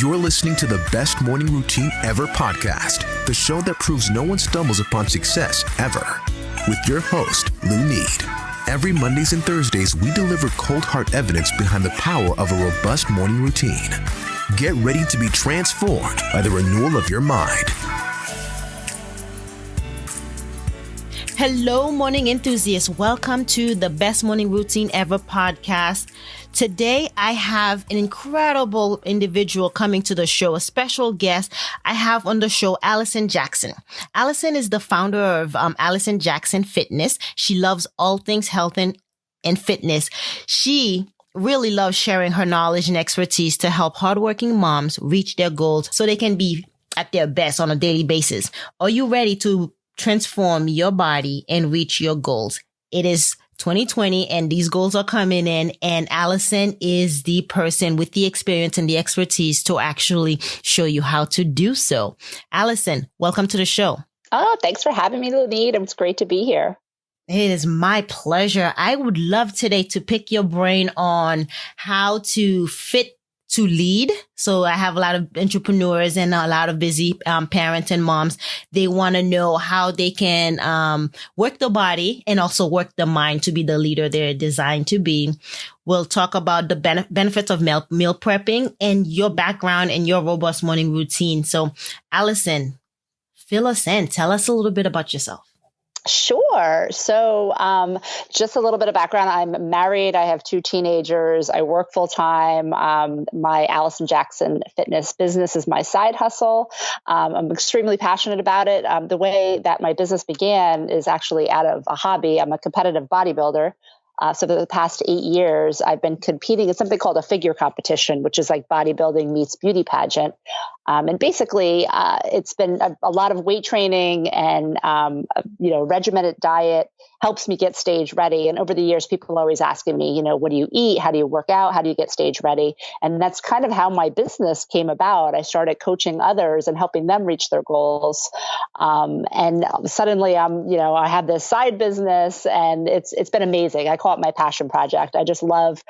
You're listening to the Best Morning Routine Ever podcast, the show that proves no one stumbles upon success ever. With your host, Lou Need. Every Mondays and Thursdays, we deliver cold hard evidence behind the power of a robust morning routine. Get ready to be transformed by the renewal of your mind. Hello, morning enthusiasts. Welcome to the Best Morning Routine Ever podcast. Today, I have an incredible individual coming to the show, a special guest. I have on the show Allison Jackson. Allison is the founder of Allison Jackson Fitness. She loves all things health and fitness. She really loves sharing her knowledge and expertise to help hardworking moms reach their goals so they can be at their best on a daily basis. Are you ready to transform your body and reach your goals? It is 2020 and these goals are coming in, and Allison is the person with the experience and the expertise to actually show you how to do so. Allison, welcome to the show. Oh, thanks for having me, Lunid. It's great to be here. It is my pleasure. I would love today to pick your brain on how to fit to lead. So I have a lot of entrepreneurs and a lot of busy parents and moms. They want to know how they can work the body and also work the mind to be the leader they're designed to be. We'll talk about the benefits of meal prepping and your background and your robust morning routine. So Allison, fill us in. Tell us a little bit about yourself. Sure. So just a little bit of background. I'm married. I have 2 teenagers. I work full time. My Allison Jackson Fitness business is my side hustle. I'm extremely passionate about it. The way that my business began is actually out of a hobby. I'm a competitive bodybuilder. So for the past 8 years, I've been competing in something called a figure competition, which is like bodybuilding meets beauty pageant. And basically, it's been a lot of weight training and, regimented diet helps me get stage ready. And over the years, people are always asking me, what do you eat? How do you work out? How do you get stage ready? And that's kind of how my business came about. I started coaching others and helping them reach their goals. And suddenly I have this side business and it's been amazing. I call it my passion project. I just love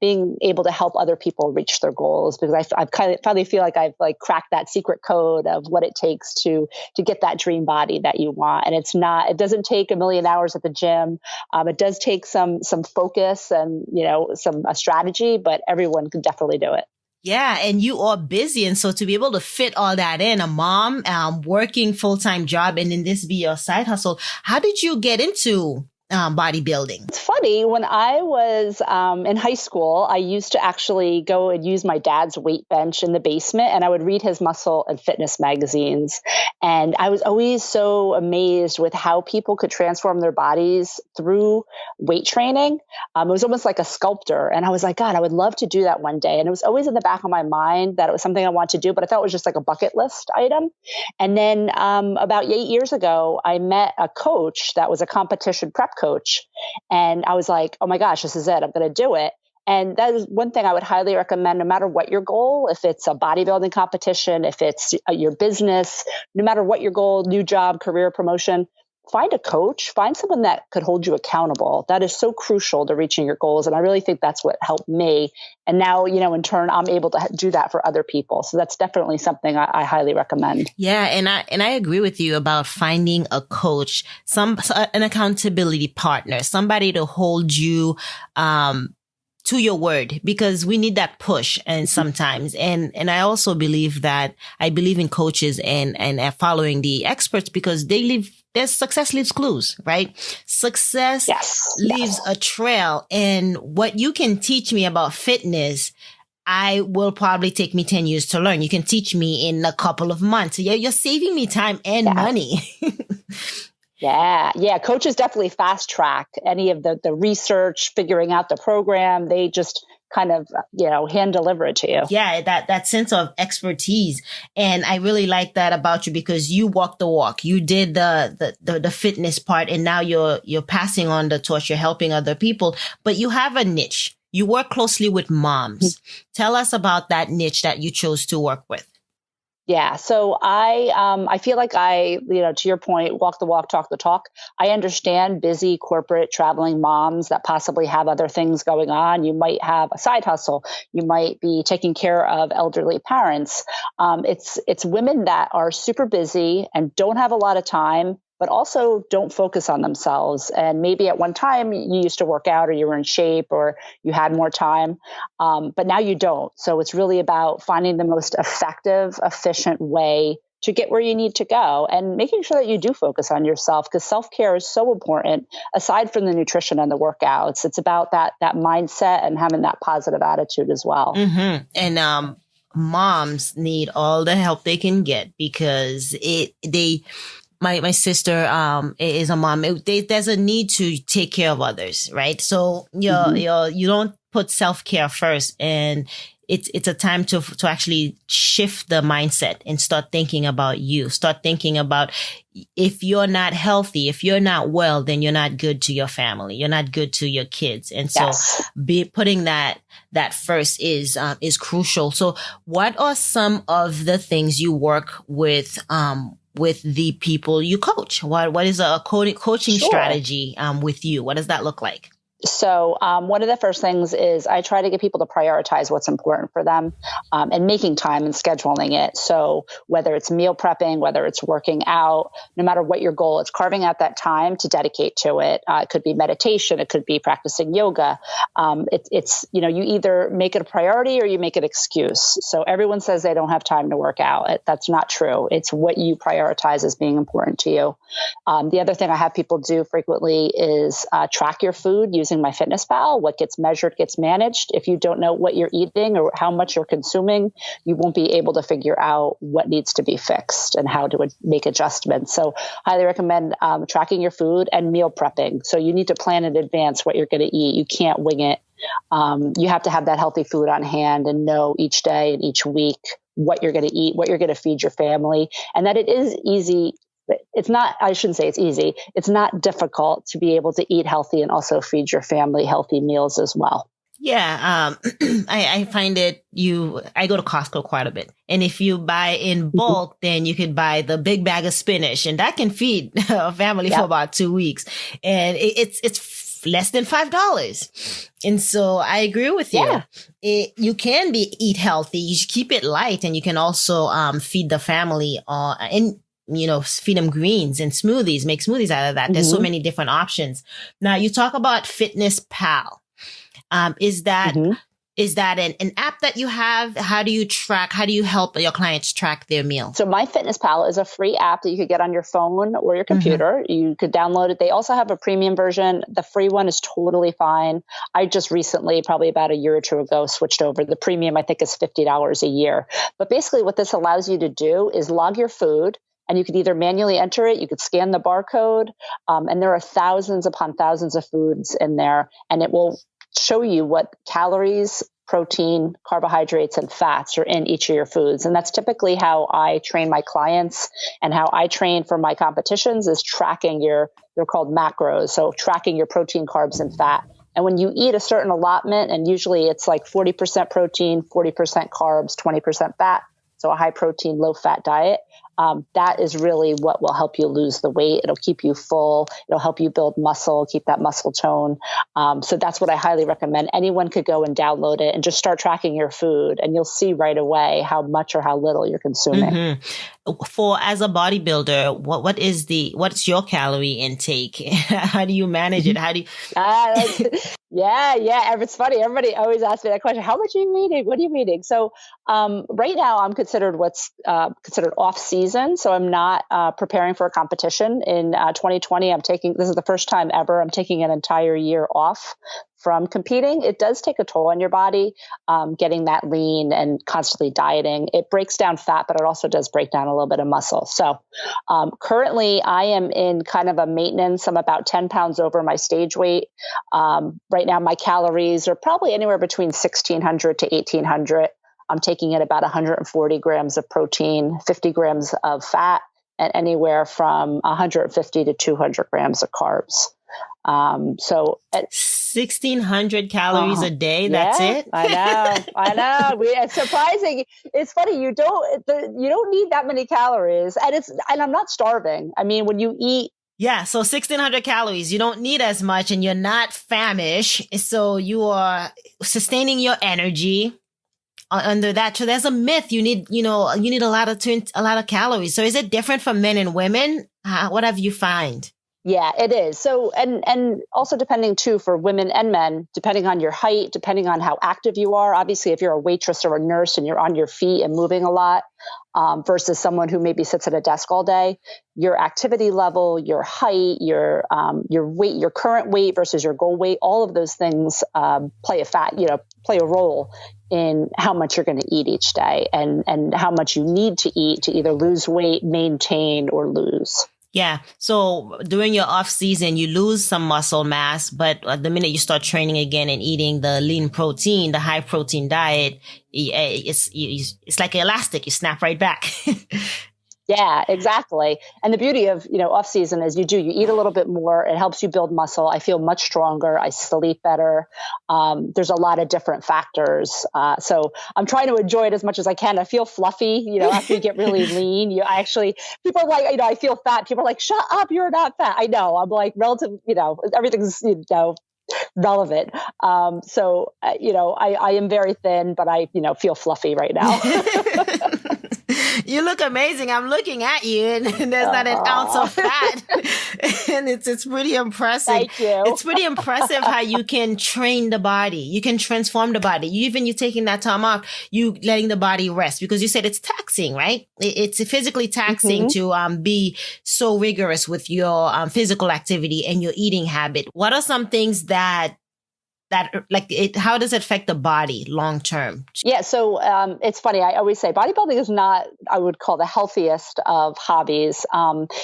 being able to help other people reach their goals because I finally feel like I've cracked that secret code of what it takes to get that dream body that you want. And it doesn't take a million hours at the gym. It does take some focus and, a strategy, but everyone can definitely do it. Yeah. And you are busy. And so to be able to fit all that in, a mom, working full-time job, and then this be your side hustle, how did you get into bodybuilding? It's funny. When I was in high school, I used to actually go and use my dad's weight bench in the basement, and I would read his muscle and fitness magazines. And I was always so amazed with how people could transform their bodies through weight training. It was almost like a sculptor. And I was like, God, I would love to do that one day. And it was always in the back of my mind that it was something I wanted to do, but I thought it was just like a bucket list item. And then about 8 years ago, I met a coach that was a competition prep coach. And I was like, oh my gosh, this is it. I'm going to do it. And that is one thing I would highly recommend, no matter what your goal, if it's a bodybuilding competition, if it's your business, no matter what your goal, new job, career promotion, find a coach, find someone that could hold you accountable. That is so crucial to reaching your goals. And I really think that's what helped me. And now, in turn, I'm able to do that for other people. So that's definitely something I highly recommend. Yeah. And I agree with you about finding a coach, an accountability partner, somebody to hold you, to your word, because we need that push and sometimes. And I also believe that I believe in coaches and following the experts because their success leaves clues, right? Success leaves a trail. And what you can teach me about fitness, I will probably take me 10 years to learn. You can teach me in a couple of months. You're saving me time and money. Yeah. Coaches definitely fast track any of the research, figuring out the program. They just kind of, hand deliver it to you. Yeah, that sense of expertise. And I really like that about you because you walk the walk. You did the fitness part, and now you're passing on the torch. You're helping other people, but you have a niche. You work closely with moms. Tell us about that niche that you chose to work with. Yeah. So I feel like to your point, walk the walk, talk the talk. I understand busy corporate traveling moms that possibly have other things going on. You might have a side hustle. You might be taking care of elderly parents. It's women that are super busy and don't have a lot of time, but also don't focus on themselves. And maybe at one time you used to work out or you were in shape or you had more time, but now you don't. So it's really about finding the most effective, efficient way to get where you need to go and making sure that you do focus on yourself because self-care is so important aside from the nutrition and the workouts. It's about that mindset and having that positive attitude as well. Mm-hmm. And moms need all the help they can get because my sister is a mom. There's a need to take care of others, right? So you don't put self-care first, and it's a time to actually shift the mindset and start thinking about you. Start thinking about if you're not healthy, if you're not well, then you're not good to your family. You're not good to your kids, and so putting that first is crucial. So, what are some of the things you work with the people you coach? What is a coaching strategy with you? What does that look like? So one of the first things is I try to get people to prioritize what's important for them and making time and scheduling it. So whether it's meal prepping, whether it's working out, no matter what your goal, it's carving out that time to dedicate to it. It could be meditation. It could be practicing yoga. It's you either make it a priority or you make it an excuse. So everyone says they don't have time to work out. That's not true. It's what you prioritize as being important to you. The other thing I have people do frequently is track your food using my Fitness Pal. What gets measured gets managed. If you don't know what you're eating or how much you're consuming, you won't be able to figure out what needs to be fixed and how to make adjustments. So highly recommend tracking your food and meal prepping. So you need to plan in advance what you're going to eat. You can't wing it. You have to have that healthy food on hand and know each day and each week what you're going to eat, what you're going to feed your family, and that it is easy. It's not, I shouldn't say it's easy. It's not difficult to be able to eat healthy and also feed your family healthy meals as well. Yeah. I find I go to Costco quite a bit. And if you buy in bulk, then you could buy the big bag of spinach and that can feed a family for about 2 weeks. And it's less than $5. And so I agree with you. Yeah. You can eat healthy. You should keep it light and you can also, feed the family, feed them greens and smoothies, make smoothies out of that. There's so many different options. Now you talk about Fitness Pal. Is that an app that you have? How do you help your clients track their meal? So My Fitness Pal is a free app that you could get on your phone or your computer. You could download it. They also have a premium version. The free one is totally fine. I just recently, probably about a year or two ago, switched over. The premium, I think, is $50 a year. But basically what this allows you to do is log your food. And you could either manually enter it, you could scan the barcode, and there are thousands upon thousands of foods in there, and it will show you what calories, protein, carbohydrates, and fats are in each of your foods. And that's typically how I train my clients and how I train for my competitions is tracking they're called macros, so tracking your protein, carbs, and fat. And when you eat a certain allotment, and usually it's like 40% protein, 40% carbs, 20% fat, so a high protein, low fat diet, that is really what will help you lose the weight. It'll keep you full. It'll help you build muscle, keep that muscle tone. So that's what I highly recommend. Anyone could go and download it and just start tracking your food, and you'll see right away how much or how little you're consuming. As a bodybuilder, what's your calorie intake? How do you manage it? How do you? Yeah. It's funny. Everybody always asks me that question. How much are you eating? What are you eating? So right now I'm considered what's considered off season. So I'm not preparing for a competition in 2020. This is the first time ever I'm taking an entire year off from competing. It does take a toll on your body, getting that lean and constantly dieting. It breaks down fat, but it also does break down a little bit of muscle. So currently I am in kind of a maintenance. I'm about 10 pounds over my stage weight. Right now my calories are probably anywhere between 1,600 to 1,800. I'm taking in about 140 grams of protein, 50 grams of fat, and anywhere from 150 to 200 grams of carbs. So 1,600 calories a day. That's it. I know. It's surprising. It's funny. You don't need that many calories, and I'm not starving. I mean, when you eat. Yeah. So 1,600 calories, you don't need as much and you're not famished. So you are sustaining your energy under that. So there's a myth. You need a lot of calories. So is it different for men and women? What have you find? Yeah, it is. So, and also depending too for women and men, depending on your height, depending on how active you are. Obviously, if you're a waitress or a nurse and you're on your feet and moving a lot, versus someone who maybe sits at a desk all day, your activity level, your height, your weight, your current weight versus your goal weight, all of those things play a role in how much you're going to eat each day and how much you need to eat to either lose weight, maintain, or lose. Yeah. So during your off season, you lose some muscle mass, but the minute you start training again and eating the lean protein, the high protein diet, it's like elastic. You snap right back. Yeah, exactly. And the beauty of, off season is you eat a little bit more. It helps you build muscle. I feel much stronger. I sleep better. There's a lot of different factors. So I'm trying to enjoy it as much as I can. I feel fluffy, after you get really lean, people are like, I feel fat. People are like, shut up. You're not fat. I know. I'm like relative, everything's, relevant. So, I am very thin, but I, feel fluffy right now. You look amazing. I'm looking at you and there's not an ounce of fat. And it's pretty impressive. Thank you. It's pretty impressive how you can train the body. You can transform the body. You taking that time off, you letting the body rest because you said it's taxing, right? It's physically taxing to be so rigorous with your physical activity and your eating habit. What are some things that how does it affect the body long term? Yeah. So it's funny. I always say bodybuilding is not, I would call the healthiest of hobbies.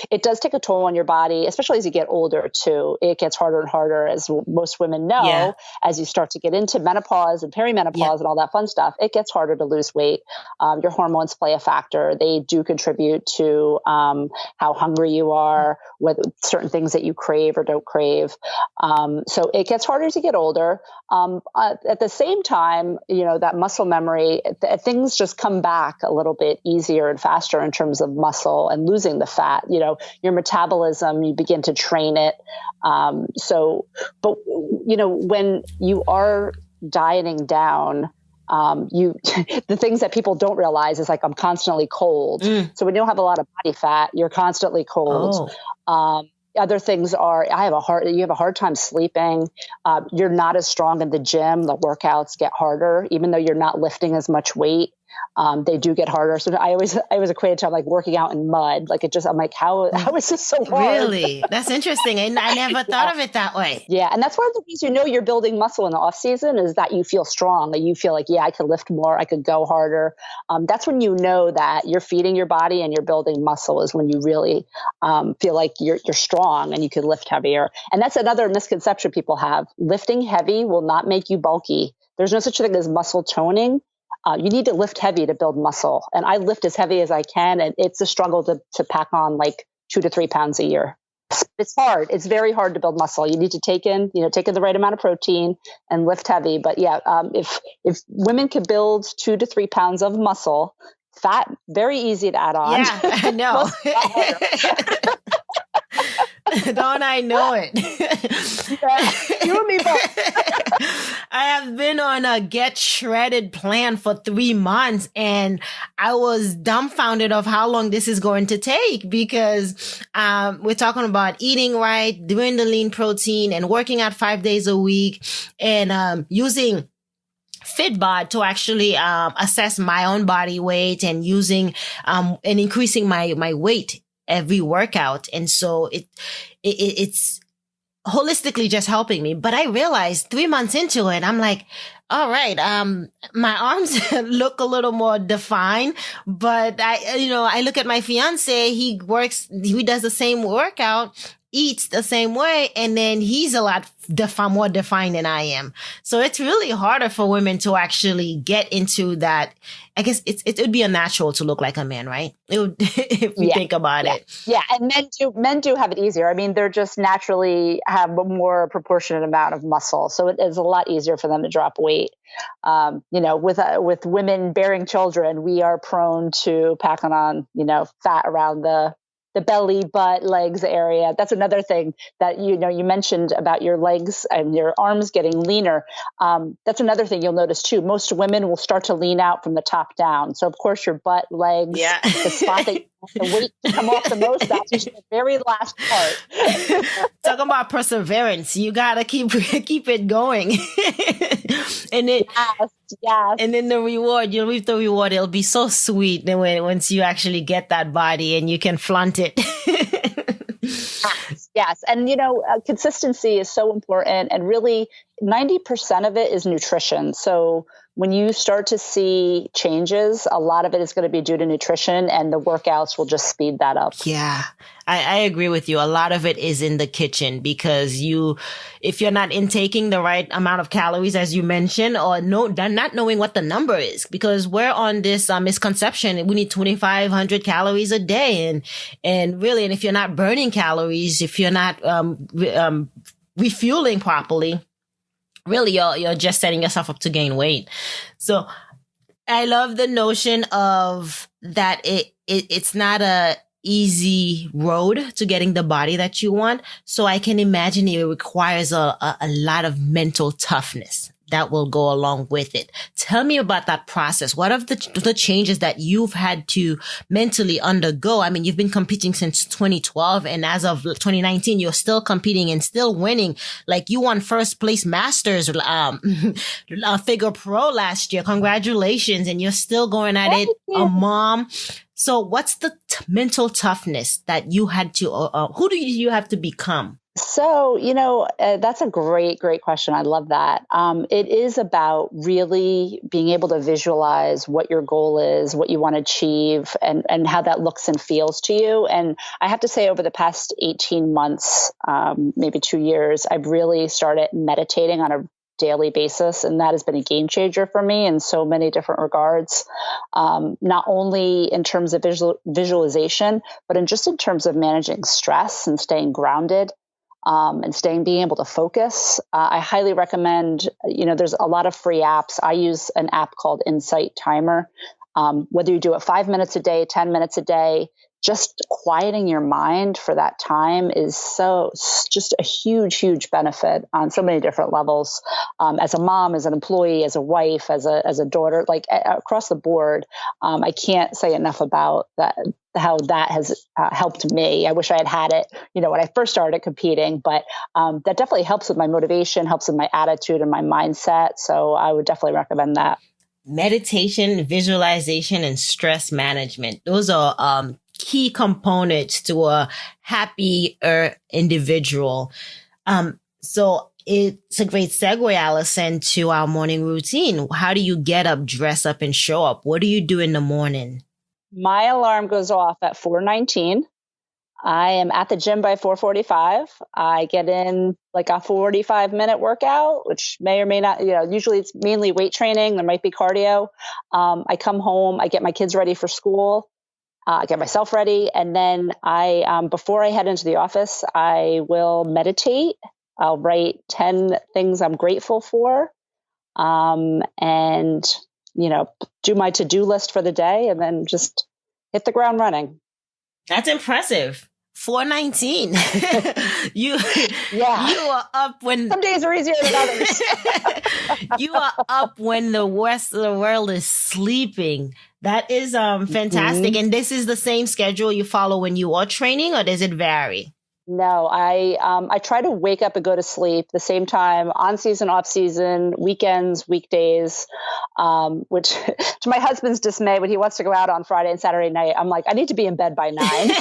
It does take a toll on your body, especially as you get older too. It gets harder and harder, as most women know, as you start to get into menopause and perimenopause and all that fun stuff. It gets harder to lose weight. Your hormones play a factor. They do contribute to how hungry you are, whether certain things that you crave or don't crave. So it gets harder to get older. At the same time, that muscle memory, things just come back a little bit easier and faster in terms of muscle and losing the fat. Your metabolism, you begin to train it. But when you are dieting down, the things that people don't realize is like, I'm constantly cold. So when you don't have a lot of body fat, you're constantly cold. Other things are, you have a hard time sleeping. You're not as strong in the gym. The workouts get harder, even though you're not lifting as much weight. They do get harder. So I was equated to like working out in mud. Like I'm like, how is this so hard? Really? That's interesting. And I never thought of it that way. Yeah. And that's one of the ways you're building muscle in the off season is that you feel strong, that you feel like, I could lift more, I could go harder. That's when you know that you're feeding your body and you're building muscle, is when you really feel like you're strong and you can lift heavier. And that's another misconception people have. Lifting heavy will not make you bulky. There's no such thing as muscle toning. You need to lift heavy to build muscle. And I lift as heavy as I can. And it's a struggle to pack on like 2 to 3 pounds a year. It's hard. It's very hard to build muscle. You need to take in the right amount of protein and lift heavy. But if women could build 2 to 3 pounds of muscle, fat, very easy to add on. Yeah, I know. Don't I know it? You and me both. I have been on a get shredded plan for 3 months and I was dumbfounded of how long this is going to take because we're talking about eating right, doing the lean protein and working out 5 days a week and using Fitbod to actually assess my own body weight and using and increasing my weight every workout. And so it's holistically just helping me. But I realized 3 months into it, I'm like, all right, my arms look a little more defined, but I look at my fiance, he does the same workout eats the same way, and then he's a lot more defined than I am. So it's really harder for women to actually get into that. I guess it would be unnatural to look like a man, right? It would, if you think about it. Yeah, and men do have it easier. I mean, they're just naturally have a more proportionate amount of muscle, so it is a lot easier for them to drop weight. With women bearing children, we are prone to packing on, fat around the belly, butt, legs area. That's another thing that, you mentioned about your legs and your arms getting leaner. That's another thing you'll notice too. Most women will start to lean out from the top down. So of course your butt, legs, the spot that you have the weight to come off the most, that's usually the very last part. Talking about perseverance, you gotta keep it going. And then, yes. And then the reward, you'll reap the reward. It'll be so sweet once you actually get that body and you can flaunt it. Yes. And, consistency is so important, and really 90% of it is nutrition. So when you start to see changes, a lot of it is going to be due to nutrition, and the workouts will just speed that up. Yeah, I agree with you. A lot of it is in the kitchen, because if you're not intaking the right amount of calories, as you mentioned, or not knowing what the number is, because we're on this misconception, we need 2,500 calories a day. And really, and if you're not burning calories, if you're not refueling properly, really, you're just setting yourself up to gain weight. So I love the notion of that it's not a easy road to getting the body that you want. So I can imagine it requires a lot of mental toughness that will go along with it. Tell me about that process. What are the changes that you've had to mentally undergo? I mean, you've been competing since 2012, and as of 2019, you're still competing and still winning. Like, you won first place masters, figure pro last year. Congratulations. And you're still going at it, a mom. So what's the mental toughness that you had to, who do you have to become? So, that's a great, great question. I love that. It is about really being able to visualize what your goal is, what you want to achieve, and how that looks and feels to you. And I have to say, over the past 18 months, maybe 2 years, I've really started meditating on a daily basis. And that has been a game changer for me in so many different regards, not only in terms of visualization, but in terms of managing stress and staying grounded. And being able to focus. I highly recommend, there's a lot of free apps. I use an app called Insight Timer. Whether you do it 5 minutes a day, 10 minutes a day, just quieting your mind for that time is just a huge, huge benefit on so many different levels. As a mom, as an employee, as a wife, as a daughter, like across the board, I can't say enough about that, how that has helped me. I wish I had it, when I first started competing, but that definitely helps with my motivation, helps with my attitude and my mindset. So I would definitely recommend that. Meditation, visualization, and stress management. Those are key components to a happier individual. So it's a great segue, Allison, to our morning routine. How do you get up, dress up, and show up? What do you do in the morning? My alarm goes off at 4:19. I am at the gym by 4:45. I get in like a 45-minute workout, which may or may not, usually it's mainly weight training. There might be cardio. I come home, I get my kids ready for school. I get myself ready. And then before I head into the office, I will meditate. I'll write 10 things I'm grateful for. And do my to-do list for the day, and then just hit the ground running. That's impressive. 4:19. You are up when some days are easier than others. You are up when the rest of the world is sleeping. That is fantastic. Mm-hmm. And this is the same schedule you follow when you are training, or does it vary? No, I try to wake up and go to sleep the same time, on season, off season, weekends, weekdays, which to my husband's dismay, when he wants to go out on Friday and Saturday night, I'm like, I need to be in bed by 9.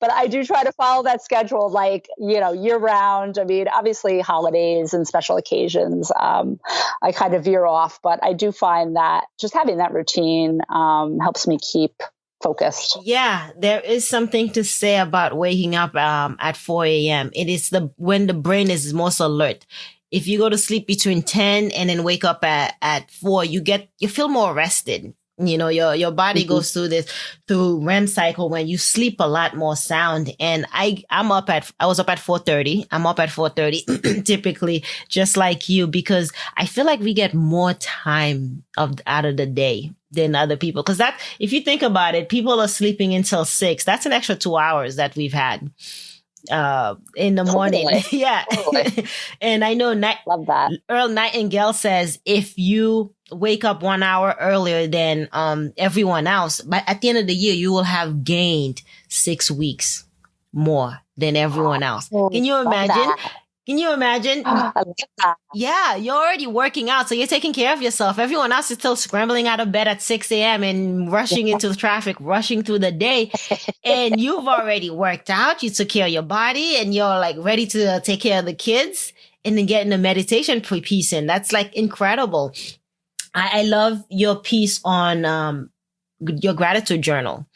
But I do try to follow that schedule, like, year round. I mean, obviously holidays and special occasions, I kind of veer off, but I do find that just having that routine helps me keep focused. Yeah, there is something to say about waking up at 4 a.m. It is when the brain is most alert. If you go to sleep between 10 and then wake up at 4, you feel more rested. You know, your body goes through REM cycle when you sleep a lot more sound. And I was up at 4:30. I'm up at 4:30 typically, just like you, because I feel like we get more time out of the day than other people. Cause if you think about it, people are sleeping until 6. That's an extra 2 hours that we've had in the morning. Yeah. Totally. And I know love that. Earl Nightingale says if you wake up 1 hour earlier than everyone else, but at the end of the year, you will have gained 6 weeks more than everyone else. Can you imagine? Can you imagine? I love that. Yeah, you're already working out, so you're taking care of yourself. Everyone else is still scrambling out of bed at 6 a.m. and rushing into the traffic, rushing through the day. And you've already worked out. You took care of your body and you're like ready to take care of the kids and then getting the meditation piece in. That's like incredible. I love your piece on your gratitude journal.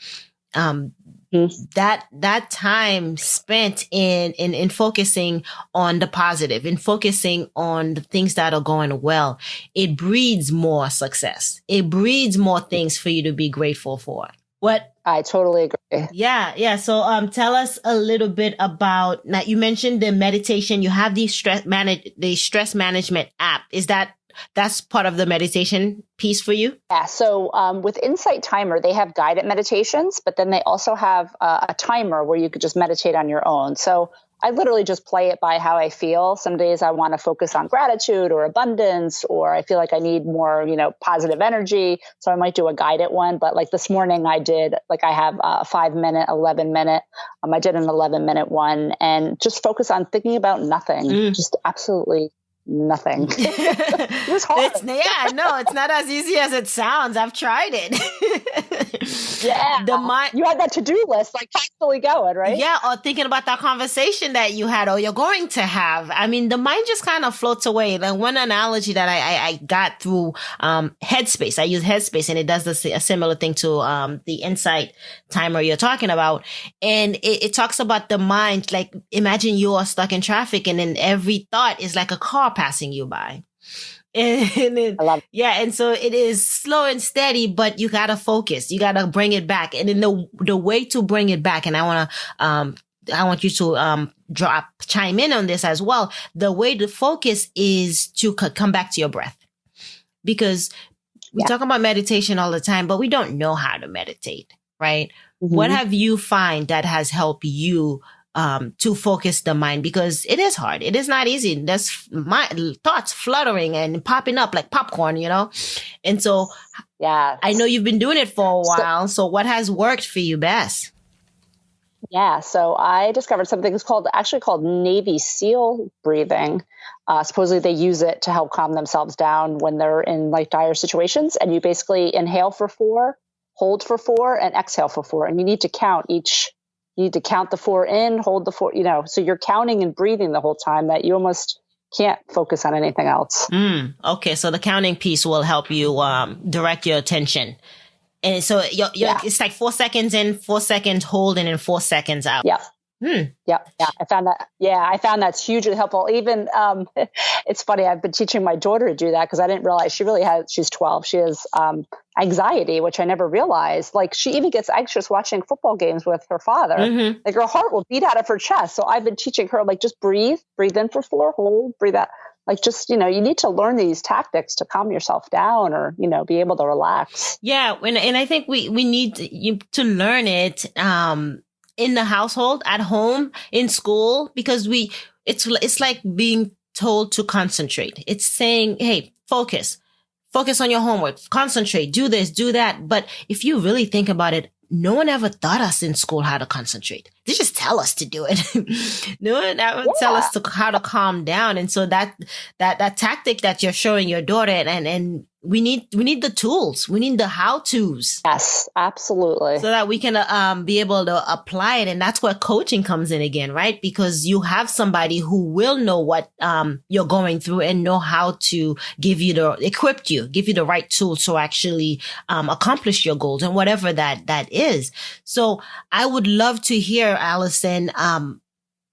That time spent in focusing on the positive, in focusing on the things that are going well, it breeds more success. It breeds more things for you to be grateful for. What? I totally agree. Yeah. So, tell us a little bit about, now you mentioned the meditation. You have the stress management app. That's part of the meditation piece for you? Yeah. So with Insight Timer, they have guided meditations, but then they also have a timer where you could just meditate on your own. So I literally just play it by how I feel. Some days I want to focus on gratitude or abundance, or I feel like I need more, positive energy. So I might do a guided one. But like this morning I have a 5-minute, 11-minute. I did an 11-minute one and just focus on thinking about nothing, just absolutely nothing. It was hard. It's not as easy as it sounds. I've tried it. Yeah. You had that to-do list like constantly going, right? Yeah. Or thinking about that conversation that you had or you're going to have. I mean, the mind just kind of floats away. Like one analogy that I got through Headspace. I use Headspace and it does a similar thing to the Insight Timer you're talking about. And it talks about the mind. Like imagine you are stuck in traffic and then every thought is like a car passing you by. I love it. Yeah. And so it is slow and steady, but you got to focus. You got to bring it back. And then the way to bring it back, and I want you to chime in on this as well. The way to focus is to come back to your breath, because we talk about meditation all the time, but we don't know how to meditate, right? Mm-hmm. What have you find that has helped you to focus the mind? Because it is hard. It is not easy. There's my thoughts fluttering and popping up like popcorn, And so I know you've been doing it for a while. So what has worked for you best? Yeah. So I discovered something that's called Navy SEAL breathing. Supposedly they use it to help calm themselves down when they're in like dire situations. And you basically inhale for 4, hold for 4, and exhale for 4. And you need to count each. You need to count the 4 in, hold the 4, so you're counting and breathing the whole time that you almost can't focus on anything else. Okay. So the counting piece will help you direct your attention. And so it's like 4 seconds in, 4 seconds hold, and then 4 seconds out. Yeah. Yeah. I found that. Yeah. I found that's hugely helpful. Even, it's funny. I've been teaching my daughter to do that because I didn't realize she's 12. She has, anxiety, which I never realized. Like she even gets anxious watching football games with her father. Mm-hmm. Like her heart will beat out of her chest. So I've been teaching her, like, just breathe in for 4, hold, breathe out. Like just, you need to learn these tactics to calm yourself down or, be able to relax. Yeah. And I think we need to learn it, in the household, at home, in school, because it's like being told to concentrate. It's saying, hey, focus on your homework, concentrate, do this, do that. But if you really think about it, no one ever taught us in school how to concentrate. just tell us to do it. No, that would tell us how to calm down. And so that tactic that you're showing your daughter, and we need the tools. We need the how-tos. Yes, absolutely. So that we can be able to apply it. And that's where coaching comes in again, right? Because you have somebody who will know what you're going through and know how to give you the right tools to actually accomplish your goals and whatever that is. So I would love to hear, Allison,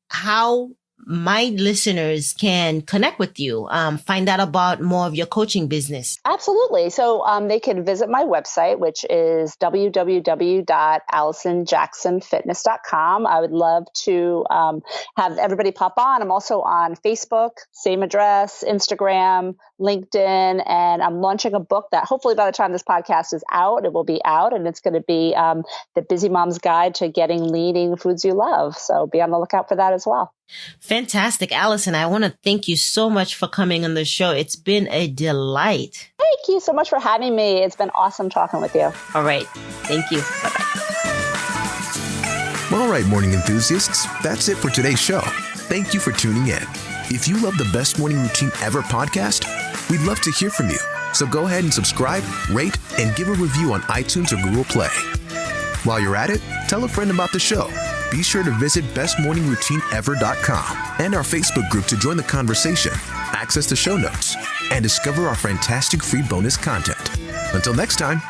how my listeners can connect with you, find out about more of your coaching business. Absolutely. So they can visit my website, which is www.allisonjacksonfitness.com. I would love to have everybody pop on. I'm also on Facebook, same address, Instagram, LinkedIn, and I'm launching a book that hopefully by the time this podcast is out, it will be out, and it's going to be the Busy Mom's Guide to Getting Lean, Eating Foods You Love. So be on the lookout for that as well. Fantastic. Allison, I want to thank you so much for coming on the show. It's been a delight. Thank you so much for having me. It's been awesome talking with you. All right. Thank you. Bye-bye. All right, morning enthusiasts, that's it for today's show. Thank you for tuning in. If you love the Best Morning Routine Ever podcast, we'd love to hear from you. So go ahead and subscribe, rate, and give a review on iTunes or Google Play. While you're at it, tell a friend about the show. Be sure to visit bestmorningroutineever.com and our Facebook group to join the conversation, access the show notes, and discover our fantastic free bonus content. Until next time.